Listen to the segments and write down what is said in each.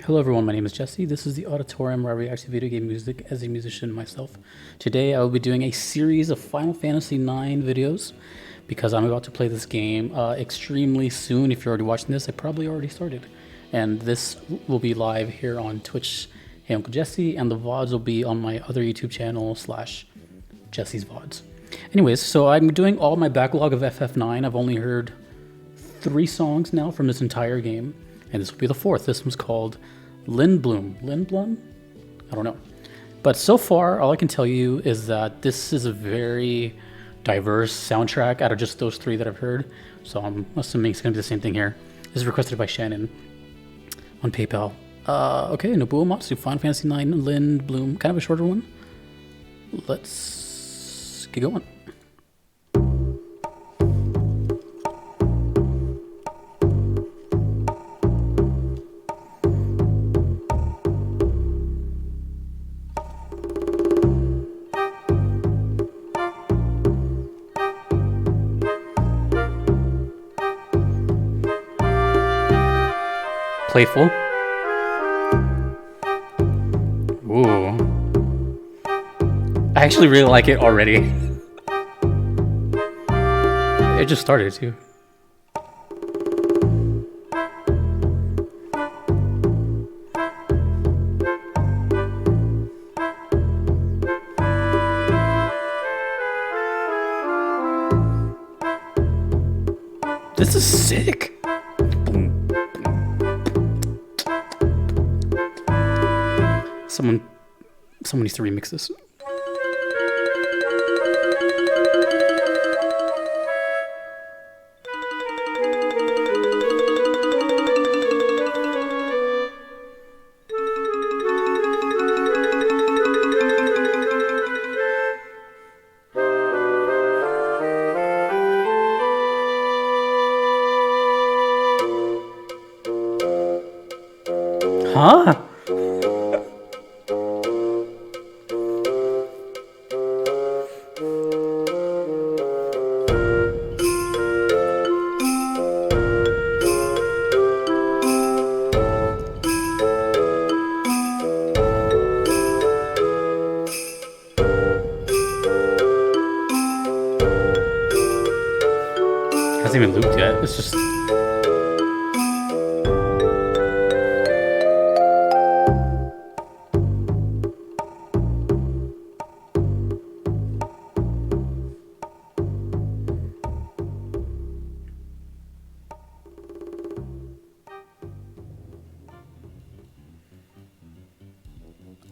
Hello everyone, my name is Jesse. This is the Auditorium where I react to video game music as a musician myself. Today I will be doing a series of Final Fantasy IX videos because I'm about to play this game extremely soon. If you're already watching this, I probably already started. And this will be live here on Twitch, Hey Uncle Jesse, and the VODs will be on my other YouTube channel / Jesse's VODs. Anyways, so I'm doing all my backlog of FF9. I've only heard 3 songs now from this entire game. And this will be the 4th. This one's called Lindblum. Lindblum? I don't know. But so far, all I can tell you is that this is a very diverse soundtrack out of just those 3 that I've heard. So I'm assuming it's going to be the same thing here. This is requested by Shannon on PayPal. Okay, Nobuo Matsu, Final Fantasy IX, Lindblum. Kind of a shorter one. Let's get going. Playful. Ooh. I actually really like it already. It just started too. This is sick. Someone needs to remix this. Huh? Hasn't even looped yet. It's just.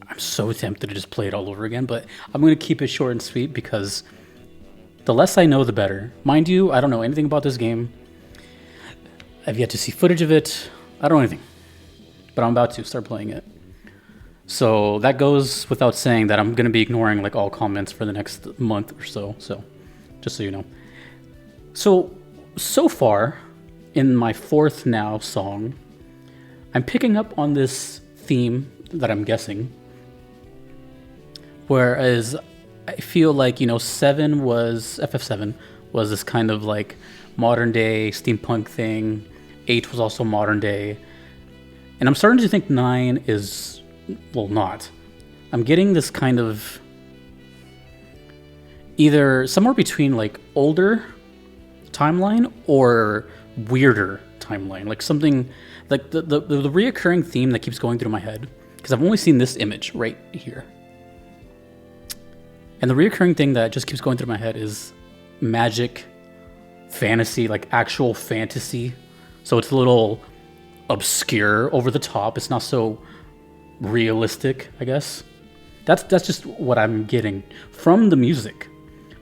I'm so tempted to just play it all over again, but I'm going to keep it short and sweet because the less I know, the better. Mind you, I don't know anything about this game. I've yet to see footage of it. I don't know anything, but I'm about to start playing it. So that goes without saying that I'm going to be ignoring like all comments for the next month or so. So just so you know. So far in my 4th now song, I'm picking up on this theme that I'm guessing. Whereas I feel like, FF7 was this kind of like modern day steampunk thing. 8 was also modern day. And I'm starting to think 9 is, well, not. I'm getting this kind of either somewhere between like older timeline or weirder timeline. Like something like the reoccurring theme that keeps going through my head. Because I've only seen this image right here. And the reoccurring thing that just keeps going through my head is magic, fantasy, like actual fantasy. So it's a little obscure, over the top. It's not so realistic, I guess. That's just what I'm getting from the music.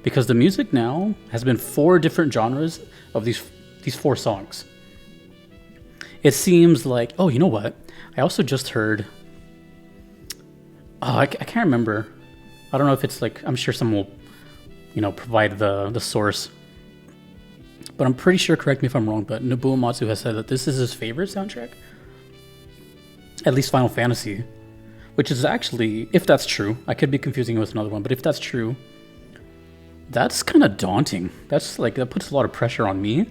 Because the music now has been 4 different genres of these 4 songs. It seems like, oh, you know what? I also just heard, I can't remember. I don't know if it's like, I'm sure someone will, provide the source. But I'm pretty sure, correct me if I'm wrong, but Nobuo Matsu has said that this is his favorite soundtrack. At least Final Fantasy. Which is actually, if that's true, I could be confusing it with another one, but if that's true, that's kind of daunting. That puts a lot of pressure on me.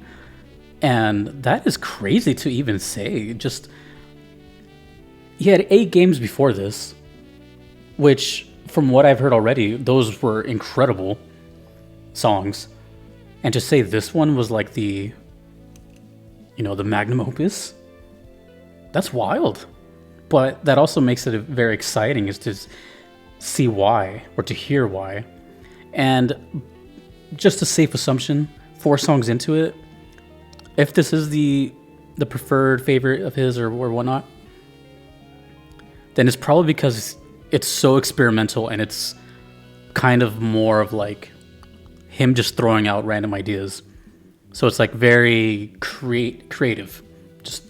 And that is crazy to even say. Just he had 8 games before this, which from what I've heard already, those were incredible songs. And to say this one was like the, you know, the magnum opus, that's wild. But that also makes it very exciting, is to see why, or to hear why. And just a safe assumption, 4 songs into it, if this is the preferred favorite of his or whatnot, then it's probably because it's so experimental and it's kind of more of like him just throwing out random ideas. So it's like very creative, just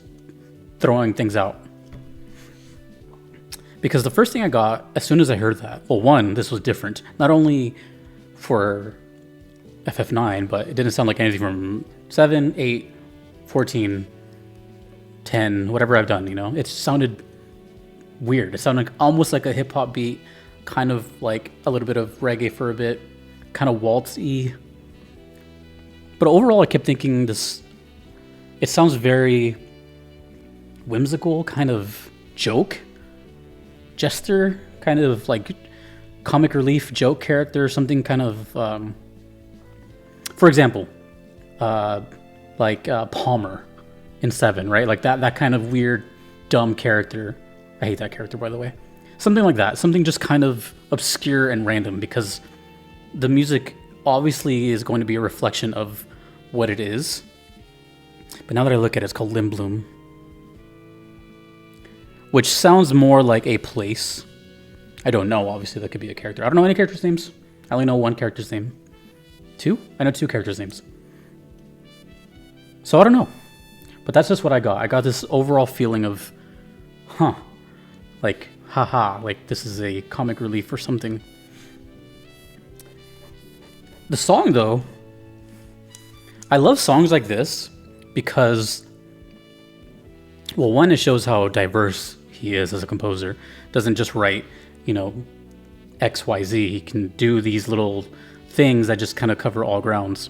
throwing things out. Because the first thing I got as soon as I heard that, well, one, this was different. Not only for FF9, but it didn't sound like anything from 7, 8, 14, 10, whatever I've done, you know? It sounded weird. It sounded almost like a hip-hop beat, kind of like a little bit of reggae for a bit, kind of waltzy. But overall, I kept thinking this, it sounds very whimsical, kind of joke, jester, kind of like comic relief joke character, something kind of, for example, like Palmer in 7, right? Like that kind of weird, dumb character. I hate that character, by the way. Something like that. Something just kind of obscure and random, because the music obviously is going to be a reflection of what it is. But now that I look at it, it's called Lindblum, which sounds more like a place. I don't know. Obviously, that could be a character. I don't know any characters' names. I only know one character's name. 2? I know 2 characters' names. So I don't know. But that's just what I got. I got this overall feeling of, like, haha, like this is a comic relief or something. The song, though, I love songs like this because, well, one, it shows how diverse he is as a composer. Doesn't just write, you know, X, Y, Z. He can do these little things that just kind of cover all grounds.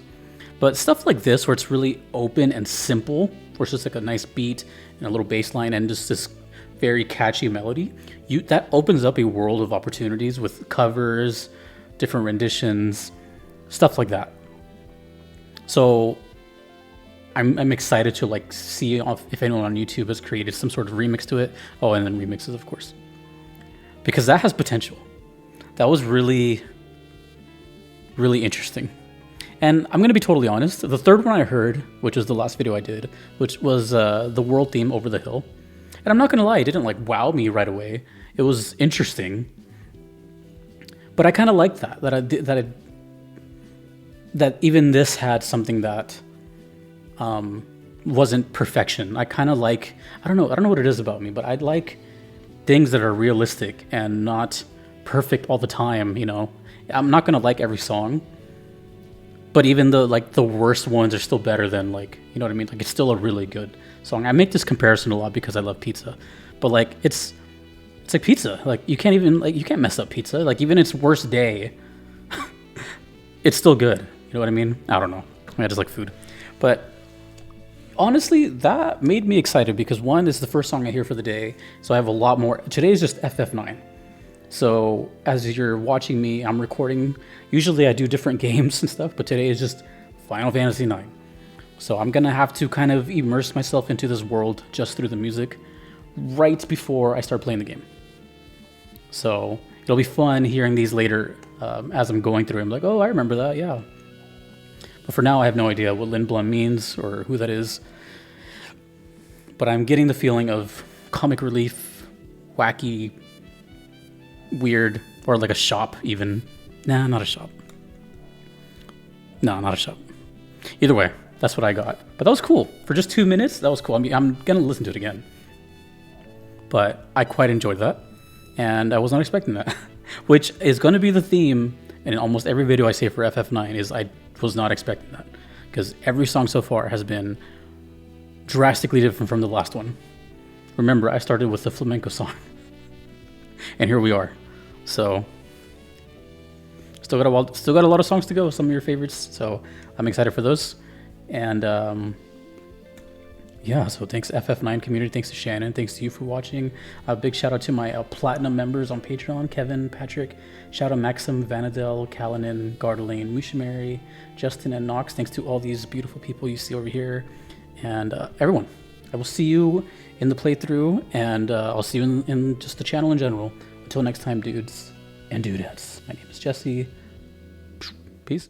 But stuff like this, where it's really open and simple, where it's just like a nice beat and a little bass line and just this very catchy melody, that opens up a world of opportunities with covers, different renditions, stuff like that. So I'm excited to like see if anyone on YouTube has created some sort of remix to it. Oh, and then remixes, of course, because that has potential. That was really, really interesting. And I'm going to be totally honest, the third one I heard, which was the last video I did, which was the world theme, Over the Hill. And I'm not going to lie, it didn't like wow me right away. It was interesting. But I kind of liked that even this had something that wasn't perfection. I kind of like, I don't know what it is about me, but I like things that are realistic and not perfect all the time, you know. I'm not going to like every song. But even the worst ones are still better than, like, you know what I mean? Like, it's still a really good song. I make this comparison a lot because I love pizza. But like it's like pizza. Like you can't mess up pizza. Like even its worst day, it's still good. You know what I mean? I don't know. I just like food. But honestly, that made me excited because one, this is the first song I hear for the day. So I have a lot more. Today is just FF9. So as you're watching me, I'm recording. Usually I do different games and stuff, but today is just Final Fantasy IX. So I'm gonna have to kind of immerse myself into this world just through the music right before I start playing the game. So it'll be fun hearing these later as I'm going through. I'm like, oh, I remember that, yeah. But for now, I have no idea what Lindblum means or who that is. But I'm getting the feeling of comic relief, wacky, weird, or like a shop even. Nah, not a shop. No, not a shop. Either way, that's what I got. But that was cool. For just 2 minutes, that was cool. I mean, I'm going to listen to it again. But I quite enjoyed that. And I was not expecting that. Which is going to be the theme in almost every video I say for FF9 is I was not expecting that. Because every song so far has been drastically different from the last one. Remember, I started with the flamenco song. And here we are. So still got a lot of songs to go, some of your favorites. So I'm excited for those. And yeah, so thanks FF9 community, thanks to Shannon, thanks to you for watching. A big shout out to my platinum members on Patreon, Kevin, Patrick, shout out Maxim, Vanadel, Kalanin, Gardeline, Mushamary, Justin, and Knox. Thanks to all these beautiful people you see over here, and everyone. I will see you in the playthrough, and I'll see you in just the channel in general. Until next time, dudes and dudettes. My name is Jesse. Peace.